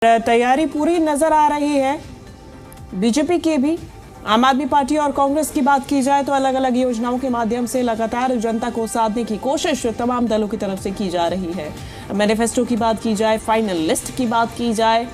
तैयारी पूरी नजर आ रही है बीजेपी की भी। आम आदमी पार्टी और कांग्रेस की बात की जाए तो अलग अलग योजनाओं के माध्यम से लगातार जनता को साधने की कोशिश तमाम दलों की तरफ से की जा रही है। मैनिफेस्टो की बात की जाए, फाइनल लिस्ट की बात की जाए,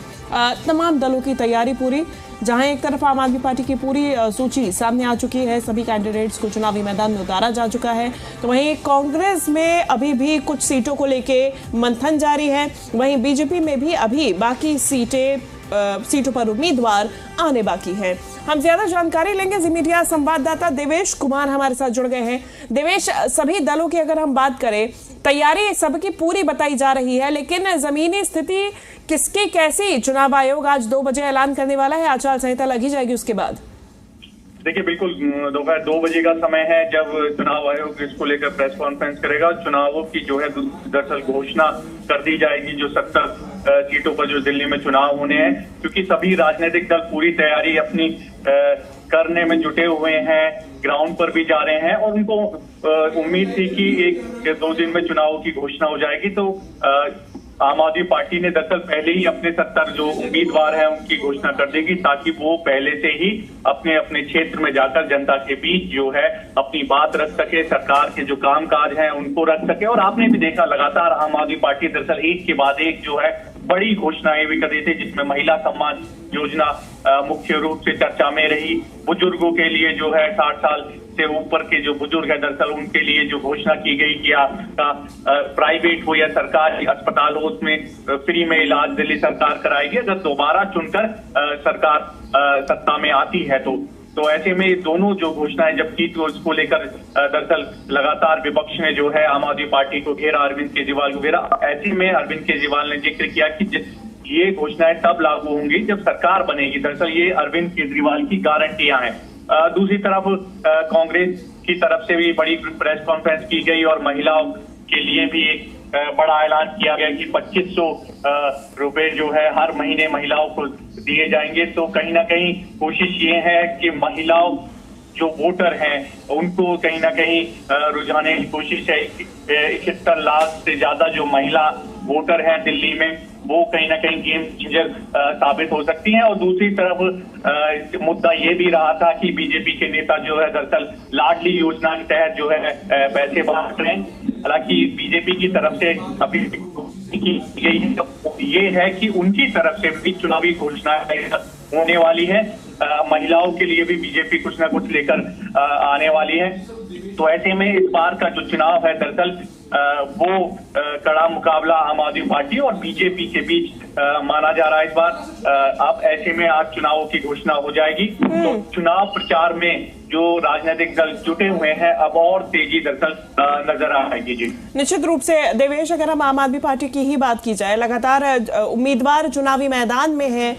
तमाम दलों की तैयारी पूरी। जहां एक तरफ आम आदमी पार्टी की पूरी सूची सामने आ चुकी है, सभी कैंडिडेट्स को चुनावी मैदान में उतारा जा चुका है, तो वहीं कांग्रेस में अभी भी कुछ सीटों को लेके मंथन जारी है। वहीं बीजेपी में भी अभी बाकी सीटों पर उम्मीदवार आने बाकी है। हम ज्यादा जानकारी लेंगे, जी मीडिया संवाददाता देवेश कुमार हमारे साथ जुड़ गए हैं। देवेश, सभी दलों की अगर हम बात करें, तैयारी सबकी पूरी बताई जा रही है, लेकिन जमीनी स्थिति किसकी कैसी? चुनाव आयोग आज 2 बजे ऐलान करने वाला है, आचार संहिता लगी जाएगी उसके बाद। देखिए, बिल्कुल दोपहर 2 बजे का समय है जब चुनाव आयोग इसको लेकर प्रेस कॉन्फ्रेंस करेगा। चुनावों की जो है दरअसल घोषणा कर दी जाएगी, जो 70 सीटों पर जो दिल्ली में चुनाव होने हैं, क्योंकि सभी राजनीतिक दल पूरी तैयारी अपनी करने में जुटे हुए हैं, ग्राउंड पर भी जा रहे हैं और उनको उम्मीद थी कि 1-2 दिन में चुनावों की घोषणा हो जाएगी। तो आम आदमी पार्टी ने दरअसल पहले ही अपने 70 जो उम्मीदवार हैं उनकी घोषणा कर देगी, ताकि वो पहले से ही अपने अपने क्षेत्र में जाकर जनता के बीच जो है अपनी बात रख सके, सरकार के जो कामकाज हैं उनको रख सके। और आपने भी देखा, लगातार आम आदमी पार्टी दरअसल एक के बाद एक जो है बड़ी घोषणाएं भी कर रही थी, जिसमें महिला सम्मान योजना मुख्य रूप से चर्चा में रही। बुजुर्गों के लिए जो है 60 साल से ऊपर के जो बुजुर्ग है, दरअसल उनके लिए जो घोषणा की गई कि आपका प्राइवेट हो या सरकारी अस्पताल हो, उसमें फ्री में इलाज दिल्ली सरकार कराएगी अगर दोबारा चुनकर सरकार सत्ता में आती है। तो ऐसे में दोनों जो घोषणाएं जब की तो उसको लेकर दरअसल लगातार विपक्ष ने जो है आम आदमी पार्टी को घेरा, अरविंद केजरीवाल को घेरा। ऐसे में अरविंद केजरीवाल ने जिक्र किया कि ये घोषणाएं तब लागू होंगी जब सरकार बनेगी। दरअसल ये अरविंद केजरीवाल की गारंटियां हैं। दूसरी तरफ कांग्रेस की तरफ से भी बड़ी प्रेस कॉन्फ्रेंस की गई और महिलाओं के लिए भी एक बड़ा ऐलान किया गया कि 2500 रुपए जो है हर महीने महिलाओं को दिए जाएंगे। तो कहीं ना कहीं कोशिश ये है कि महिलाओं जो वोटर हैं उनको कहीं ना कहीं रुझाने की कोशिश है। 71 लाख से ज्यादा जो महिला वोटर हैं दिल्ली में, वो कहीं ना कहीं गेम चेंजर साबित हो सकती हैं। और दूसरी तरफ मुद्दा ये भी रहा था कि बीजेपी के नेता जो है दरअसल लाडली योजना के तहत जो है पैसे बांट रहे हैं। हालांकि बीजेपी की तरफ से अभी ये है कि उनकी तरफ से भी चुनावी घोषणा होने वाली है। महिलाओं के लिए भी बीजेपी कुछ ना कुछ लेकर आने वाली है। तो ऐसे में इस बार का जो चुनाव है दरअसल वो कड़ा मुकाबला आम आदमी पार्टी और बीजेपी के बीच माना जा रहा है इस बार। अब ऐसे में आज चुनावों की घोषणा हो जाएगी, तो चुनाव प्रचार में जो राजनीतिक दल जुटे हुए हैं अब और तेजी दरअसल नजर आएगी। जी निश्चित रूप से देवेश, अगर हम आम आदमी पार्टी की ही बात की जाए, लगातार उम्मीदवार चुनावी मैदान में है।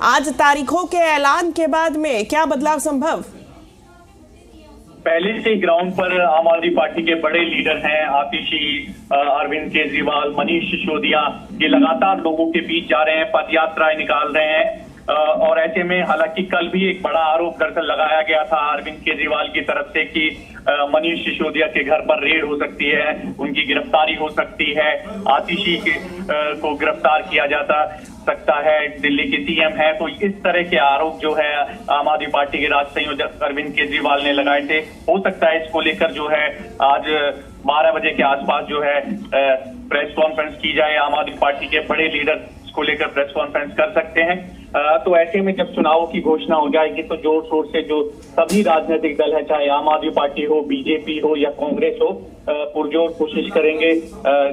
आज तारीखों के ऐलान के बाद में क्या बदलाव संभव? पहले से ग्राउंड पर आम आदमी पार्टी के बड़े लीडर हैं, आतिशी, अरविंद केजरीवाल, मनीष सिसोदिया, ये लगातार लोगों के बीच जा रहे हैं, पद यात्राएं निकाल रहे हैं। और ऐसे में हालांकि कल भी एक बड़ा आरोप दरअसल लगाया गया था अरविंद केजरीवाल की तरफ से कि मनीष सिसोदिया के घर पर रेड हो सकती है, उनकी गिरफ्तारी हो सकती है, आतिशी को गिरफ्तार किया जा सकता है, दिल्ली के सीएम है। तो इस तरह के आरोप जो है आम आदमी पार्टी के राष्ट्रीय संयोजक अरविंद केजरीवाल ने लगाए थे। हो सकता है इसको लेकर जो है आज 12 बजे के आसपास जो है प्रेस कॉन्फ्रेंस की जाए। आम आदमी पार्टी के बड़े लीडर इसको लेकर प्रेस कॉन्फ्रेंस कर सकते हैं। तो ऐसे में जब चुनावों की घोषणा हो जाएगी तो जोर शोर से जो सभी राजनीतिक दल है, चाहे आम आदमी पार्टी हो, बीजेपी हो या कांग्रेस हो, पुरजोर कोशिश करेंगे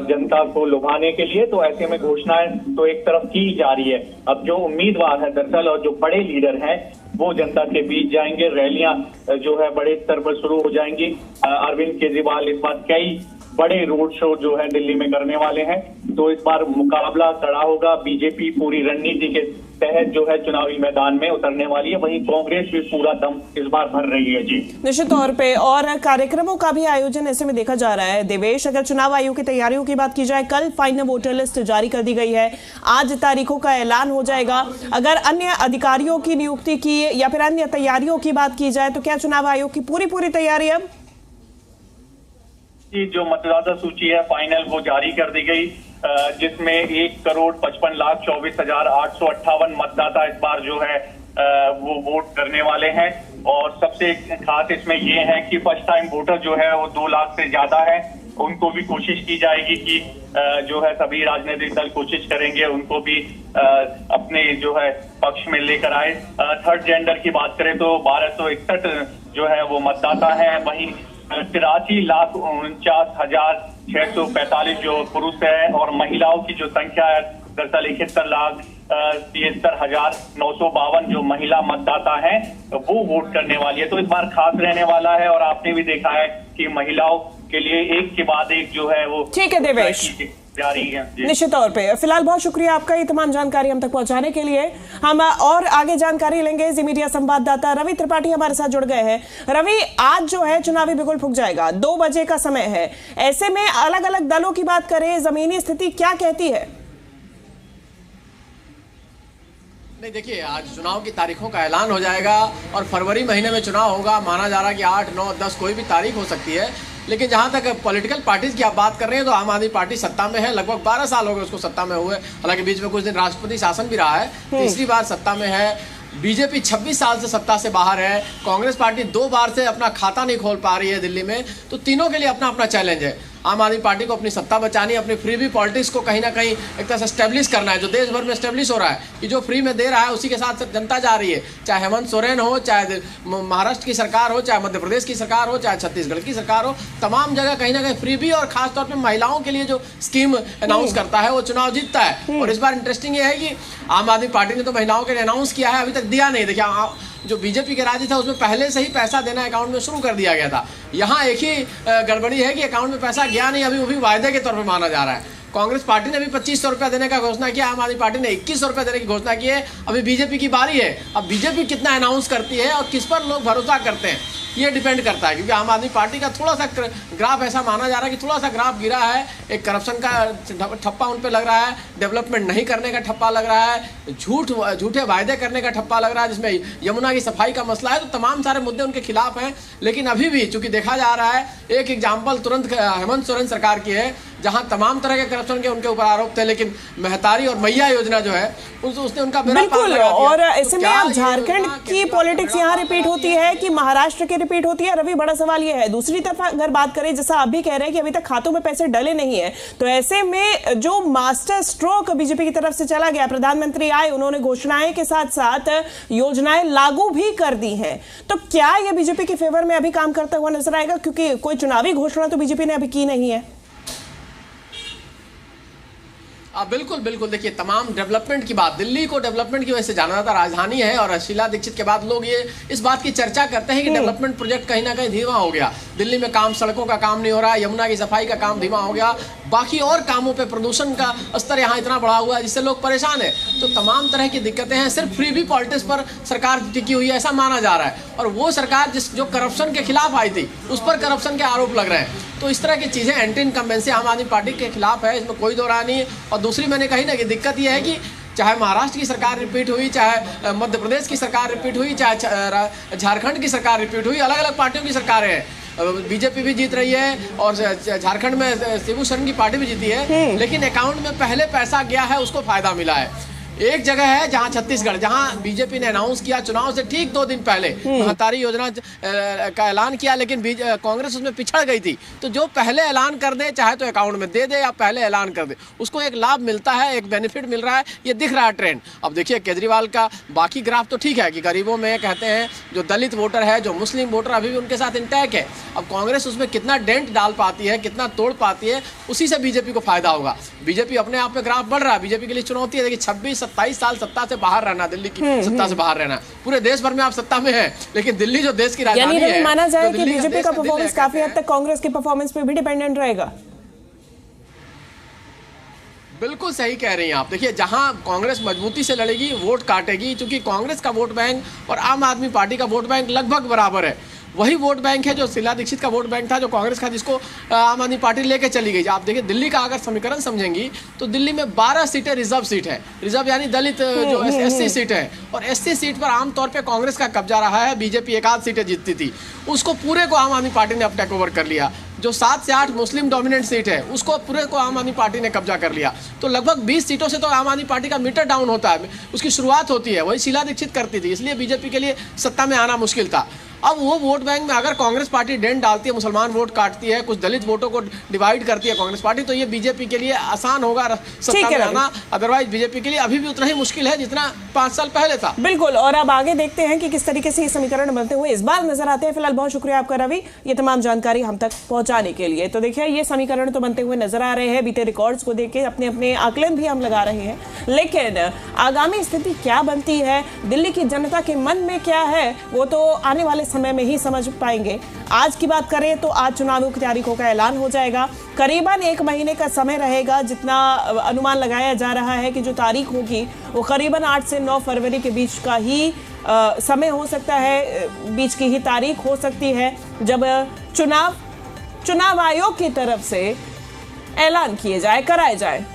जनता को लुभाने के लिए। तो ऐसे में घोषणाएं तो एक तरफ की जा रही है। अब जो उम्मीदवार है दरअसल और जो बड़े लीडर हैं वो जनता के बीच जाएंगे, रैलियां जो है बड़े स्तर पर शुरू हो जाएंगी। अरविंद केजरीवाल इस बार कई बड़े रोड शो जो है दिल्ली में करने वाले हैं। तो इस बार मुकाबला कड़ा होगा। बीजेपी पूरी रणनीति के तहत जो है चुनावी मैदान में उतरने वाली है, वहीं कांग्रेस भी पूरा दम इस बार भर रही है। जी निश्चित तौर पे, और कार्यक्रमों का भी आयोजन ऐसे में देखा जा रहा है। देवेश, अगर चुनाव आयोग की तैयारियों की बात की जाए, कल फाइनल वोटर लिस्ट जारी कर दी गई है, आज तारीखों का ऐलान हो जाएगा। अगर अन्य अधिकारियों की नियुक्ति की या फिर अन्य तैयारियों की बात की जाए तो क्या चुनाव आयोग की पूरी तैयारी अब? जो मतदाता सूची है फाइनल वो जारी कर दी गई। जिसमें 1,55,24,858 मतदाता इस बार जो है वो वोट करने वाले हैं। और सबसे खास इसमें ये है कि फर्स्ट टाइम वोटर जो है वो 2 लाख से ज्यादा है। उनको भी कोशिश की जाएगी कि जो है सभी राजनीतिक दल कोशिश करेंगे उनको भी अपने जो है पक्ष में लेकर आए। थर्ड जेंडर की बात करें तो 1261 जो है वो मतदाता है। वहीं 83,49,645 जो पुरुष है और महिलाओं की जो संख्या है दरअसल 71,73,952 जो महिला मतदाता हैं वो वोट करने वाली है। तो इस बार खास रहने वाला है और आपने भी देखा है कि महिलाओं के लिए एक के बाद एक जो है वो ठीक है देवेश जा रही है। निश्चित तौर पे फिलहाल बहुत शुक्रिया आपका ये तमाम जानकारी हम तक पहुंचाने के लिए। हम और आगे जानकारी लेंगे। जी मीडिया संवाददाता रवि त्रिपाठी हमारे साथ जुड़ गए हैं। रवि, आज जो है चुनावी बिगुल फूंक जाएगा, 2 बजे का समय है। ऐसे में अलग अलग दलों की बात करें, जमीनी स्थिति क्या कहती है? नहीं, देखिए आज चुनाव की तारीखों का ऐलान हो जाएगा और फरवरी महीने में चुनाव होगा। माना जा रहा है कि 8, 9, 10 कोई भी तारीख हो सकती है। लेकिन जहां तक पॉलिटिकल पार्टीज की आप बात कर रहे हैं तो आम आदमी पार्टी सत्ता में है। लगभग 12 साल हो गए उसको सत्ता में हुए, हालांकि बीच में कुछ दिन राष्ट्रपति शासन भी रहा है। तीसरी बार सत्ता में है। बीजेपी 26 साल से सत्ता से बाहर है। कांग्रेस पार्टी 2 बार से अपना खाता नहीं खोल पा रही है दिल्ली में। तो तीनों के लिए अपना अपना चैलेंज है। आम आदमी पार्टी को अपनी सत्ता बचानी, अपनी फ्री भी पॉलिटिक्स को कहीं ना कहीं एक तरह से स्टेब्लिश करना है, जो देश भर में स्टेब्लिश हो रहा है कि जो फ्री में दे रहा है उसी के साथ जनता जा रही है। चाहे हेमंत सोरेन हो, चाहे महाराष्ट्र की सरकार हो, चाहे मध्य प्रदेश की सरकार हो, चाहे छत्तीसगढ़ की सरकार हो, तमाम जगह कहीं ना कहीं फ्री भी और खासतौर पर महिलाओं के लिए जो स्कीम अनाउंस करता है वो चुनाव जीतता है। और इस बार इंटरेस्टिंग ये है कि आम आदमी पार्टी ने तो महिलाओं के लिए अनाउंस किया है, अभी तक दिया नहीं। देखिए जो बीजेपी के राज्य था उसमें पहले से ही पैसा देना अकाउंट में शुरू कर दिया गया था। यहाँ एक ही गड़बड़ी है कि अकाउंट में पैसा गया नहीं, अभी वो भी वायदे के तौर पे माना जा रहा है। कांग्रेस पार्टी ने भी 2500 रुपया देने का घोषणा किया, आम आदमी पार्टी ने 2100 रुपया देने की घोषणा की है। अभी बीजेपी की बारी है। अब बीजेपी कितना अनाउंस करती है और किस पर लोग भरोसा करते हैं ये डिपेंड करता है, क्योंकि आम आदमी पार्टी का थोड़ा सा ग्राफ ऐसा माना जा रहा है कि थोड़ा सा ग्राफ गिरा है। एक करप्शन का ठप्पा उन पे लग रहा है, डेवलपमेंट नहीं करने का ठप्पा लग रहा है, झूठे वायदे करने का ठप्पा लग रहा है, जिसमें यमुना की सफाई का मसला है। तो तमाम सारे मुद्दे उनके खिलाफ हैं। लेकिन अभी भी चूंकि देखा जा रहा है, एक एग्जाम्पल तुरंत हेमंत सोरेन सरकार की है जहां तमाम तरह के करप्शन के उनके ऊपर आरोप थे, लेकिन महतारी और मैया योजना जो है उसने उनका बिल्कुल। और ऐसे में अब झारखंड की पॉलिटिक्स यहाँ रिपीट होती है कि महाराष्ट्र की रिपीट होती है? रवि, बड़ा सवाल ये है। दूसरी तरफ अगर बात करें, जैसा आप भी कह रहे हैं कि अभी तक खातों में पैसे डले नहीं है, तो ऐसे में जो मास्टर स्ट्रोक बीजेपी की तरफ से चला गया, प्रधानमंत्री आए, उन्होंने घोषणाएं के साथ साथ योजनाएं लागू भी कर दी हैं, तो क्या यह बीजेपी के फेवर में अभी काम करता हुआ नजर आएगा? क्योंकि कोई चुनावी घोषणा तो बीजेपी ने अभी की नहीं है। बिल्कुल बिल्कुल। देखिए तमाम डेवलपमेंट की बात, दिल्ली को डेवलपमेंट की वजह से जाना जाता राजधानी है और शीला दीक्षित के बाद लोग ये इस बात की चर्चा करते हैं कि डेवलपमेंट प्रोजेक्ट कहीं ना कहीं धीमा हो गया। दिल्ली में काम, सड़कों का काम नहीं हो रहा, यमुना की सफाई का काम धीमा हो गया, बाकी और कामों पे प्रदूषण का स्तर यहाँ इतना बढ़ा हुआ है जिससे लोग परेशान है। तो तमाम तरह की दिक्कतें हैं। सिर्फ फ्री भी पॉलिटिक्स पर सरकार टिकी हुई है ऐसा माना जा रहा है, और वो सरकार जो करप्शन के खिलाफ आई थी उस पर करप्शन के आरोप लग रहे हैं। तो इस तरह की चीजें एंटी इनकम्बेंसी आम आदमी पार्टी के खिलाफ है, इसमें कोई दो राय नहीं है। और दूसरी मैंने कही ना कि दिक्कत यह है कि चाहे महाराष्ट्र की सरकार रिपीट हुई, चाहे मध्य प्रदेश की सरकार रिपीट हुई, चाहे झारखंड की सरकार रिपीट हुई, अलग अलग पार्टियों की सरकारें हैं। बीजेपी भी जीत रही है और झारखंड में शिबू सोरेन की पार्टी भी जीती है, लेकिन अकाउंट में पहले पैसा गया है उसको फायदा मिला है। एक जगह है जहां छत्तीसगढ़, जहां बीजेपी ने अनाउंस किया चुनाव से ठीक 2 दिन पहले महतारी योजना का ऐलान किया, लेकिन कांग्रेस उसमें पिछड़ गई थी। तो जो पहले ऐलान कर दे, चाहे तो अकाउंट में दे दे या पहले ऐलान कर दे, उसको एक लाभ मिलता है, एक बेनिफिट मिल रहा है, ये दिख रहा है ट्रेंड। अब देखिए केजरीवाल का बाकी ग्राफ तो ठीक है कि गरीबों में कहते हैं जो दलित वोटर है, जो मुस्लिम वोटर अभी भी उनके साथ इंटैक्ट है। अब कांग्रेस उसमें कितना डेंट डाल पाती है, कितना तोड़ पाती है, उसी से बीजेपी को फायदा होगा। बीजेपी अपने आप में ग्राफ बढ़ रहा है, बीजेपी के लिए चुनौती है। देखिए 26-27 साल सत्ता से बाहर रहना, दिल्ली की सत्ता से बाहर रहना। पूरे देश भर में आप सत्ता में हैं, लेकिन दिल्ली जो देश की राजधानी है, माना जाए कि बीजेपी का परफॉर्मेंस काफी हद तक कांग्रेस के परफॉर्मेंस पे भी डिपेंडेंट रहेगा। बिल्कुल सही कह रही हैं आप। देखिए जहां कांग्रेस मजबूती से लड़ेगी, वोट काटेगी, क्योंकि कांग्रेस का वोट बैंक और आम आदमी पार्टी का वोट बैंक लगभग बराबर है। वही वोट बैंक है जो शीला दीक्षित का वोट बैंक था, जो कांग्रेस का, जिसको आम आदमी पार्टी लेके चली गई। आप देखिए दिल्ली का अगर समीकरण समझेंगी तो दिल्ली में 12 सीटें रिजर्व सीट है, रिजर्व यानी दलित जो एससी सीट है, और एससी सीट पर आमतौर पर कांग्रेस का कब्जा रहा है। बीजेपी एक आध सीटें जीतती थी, उसको पूरे को आम आदमी पार्टी ने अब टेक ओवर कर लिया। जो 7 से 8 मुस्लिम डोमिनेंट सीट है उसको पूरे को आम आदमी पार्टी ने कब्जा कर लिया। तो लगभग 20 सीटों से तो आम आदमी पार्टी का मीटर डाउन होता है, उसकी शुरुआत होती है, वही शीला दीक्षित करती थी, इसलिए बीजेपी के लिए सत्ता में आना मुश्किल था। अब वो वोट बैंक में अगर कांग्रेस पार्टी डेंट डालती है, मुसलमान वोट काटती है, कुछ दलित वोटों को डिवाइड करती है कांग्रेस पार्टी, तो ये बीजेपी के लिए आसान होगा सत्ता में आना। अदरवाइज बीजेपी के लिए अभी भी उतना ही मुश्किल है जितना 5 साल पहले था। बिल्कुल, और अब आगे देखते हैं कि किस तरीके से ये समीकरण बनते हुए इस बार नजर आते हैं। फिलहाल बहुत शुक्रिया आपका रवि, ये तमाम जानकारी हम तक पहुंचाने के लिए। तो देखिए ये समीकरण तो बनते हुए नजर आ रहे हैं, बीते रिकॉर्ड्स को देख के अपने अपने आकलन भी हम लगा रहे हैं, लेकिन आगामी स्थिति क्या बनती है, दिल्ली की जनता के मन में क्या है, वो तो आने वाले समय में ही समझ पाएंगे। आज की बात करें तो आज चुनावों की तारीखों का ऐलान हो जाएगा, करीबन 1 महीने का समय रहेगा, जितना अनुमान लगाया जा रहा है कि जो तारीख होगी वो करीबन 8 से 9 फरवरी के बीच का ही समय हो सकता है, बीच की ही तारीख हो सकती है, जब चुनाव आयोग की तरफ से ऐलान किए जाए, कराए जाए।